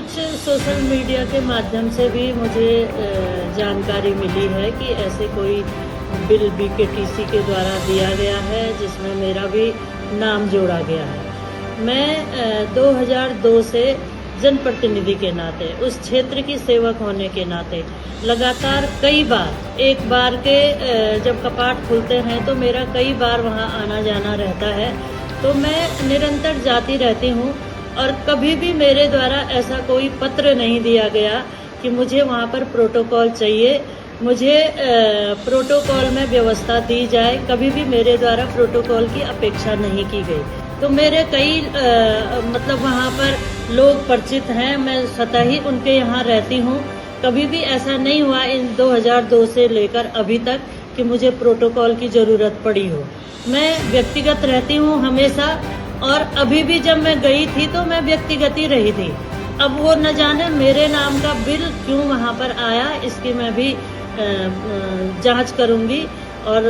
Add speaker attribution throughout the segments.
Speaker 1: कुछ social media के माध्यम से भी मुझे जानकारी मिली है कि ऐसे कोई बिल बीकेटीसी के द्वारा दिया गया है जिसमें मेरा भी नाम जोड़ा गया है। मैं 2002 से जनप्रतिनिधि के नाते, उस क्षेत्र की सेवक होने के नाते लगातार कई बार, एक बार के जब कपाट खुलते हैं तो मेरा कई बार वहां आना जाना रहता है, तो मैं निरंतर जाती रहती हूं और कभी भी मेरे द्वारा ऐसा कोई पत्र नहीं दिया गया कि मुझे वहां पर प्रोटोकॉल चाहिए, मुझे प्रोटोकॉल में व्यवस्था दी जाए। कभी भी मेरे द्वारा प्रोटोकॉल की अपेक्षा नहीं की गई। तो मेरे कई मतलब वहां पर लोग परिचित हैं, मैं स्वतः ही उनके यहाँ रहती हूँ। कभी भी ऐसा नहीं हुआ इन 2002 से लेकर अभी तक कि मुझे प्रोटोकॉल की जरूरत पड़ी हो। मैं व्यक्तिगत रहती हूँ हमेशा, और अभी भी जब मैं गई थी तो मैं व्यक्तिगत ही रही थी। अब वो न जाने मेरे नाम का बिल क्यों वहां पर आया, इसकी मैं भी जांच करूंगी और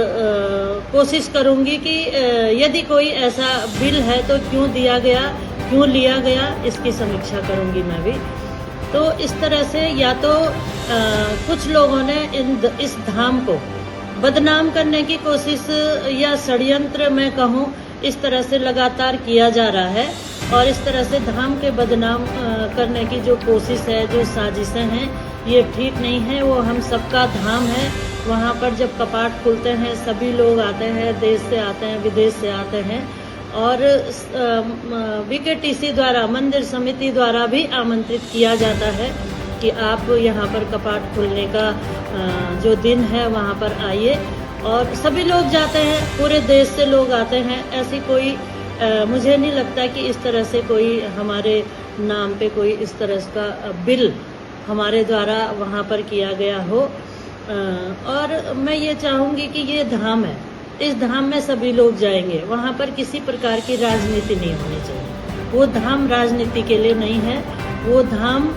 Speaker 1: कोशिश करूंगी कि यदि कोई ऐसा बिल है तो क्यों दिया गया, क्यों लिया गया, इसकी समीक्षा करूंगी मैं भी। तो इस तरह से या तो कुछ लोगों ने इस धाम को बदनाम करने की कोशिश या षड्यंत्र मैं कहूँ, इस तरह से लगातार किया जा रहा है। और इस तरह से धाम के बदनाम करने की जो कोशिश है, जो साजिशें हैं, ये ठीक नहीं है। वो हम सबका धाम है। वहाँ पर जब कपाट खुलते हैं सभी लोग आते हैं, देश से आते हैं, विदेश से आते हैं। और बीकेटीसी द्वारा, मंदिर समिति द्वारा भी आमंत्रित किया जाता है कि आप यहाँ पर कपाट खुलने का जो दिन है वहाँ पर आइए, और सभी लोग जाते हैं, पूरे देश से लोग आते हैं। ऐसी कोई मुझे नहीं लगता कि इस तरह से कोई हमारे नाम पे कोई इस तरह का बिल हमारे द्वारा वहाँ पर किया गया हो। और मैं ये चाहूँगी कि ये धाम है, इस धाम में सभी लोग जाएंगे, वहाँ पर किसी प्रकार की राजनीति नहीं होनी चाहिए। वो धाम राजनीति के लिए नहीं है, वो धाम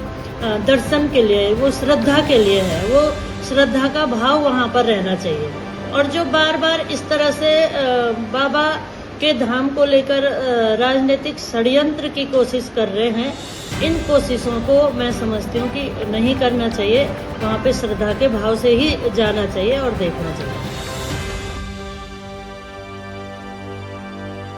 Speaker 1: दर्शन के लिए है, वो श्रद्धा के लिए है, वो श्रद्धा का भाव वहाँ पर रहना चाहिए। और जो बार बार इस तरह से बाबा के धाम को लेकर राजनीतिक षड्यंत्र की कोशिश कर रहे हैं, इन कोशिशों को मैं समझती हूँ कि नहीं करना चाहिए। वहाँ पे श्रद्धा के भाव से ही जाना चाहिए और देखना चाहिए।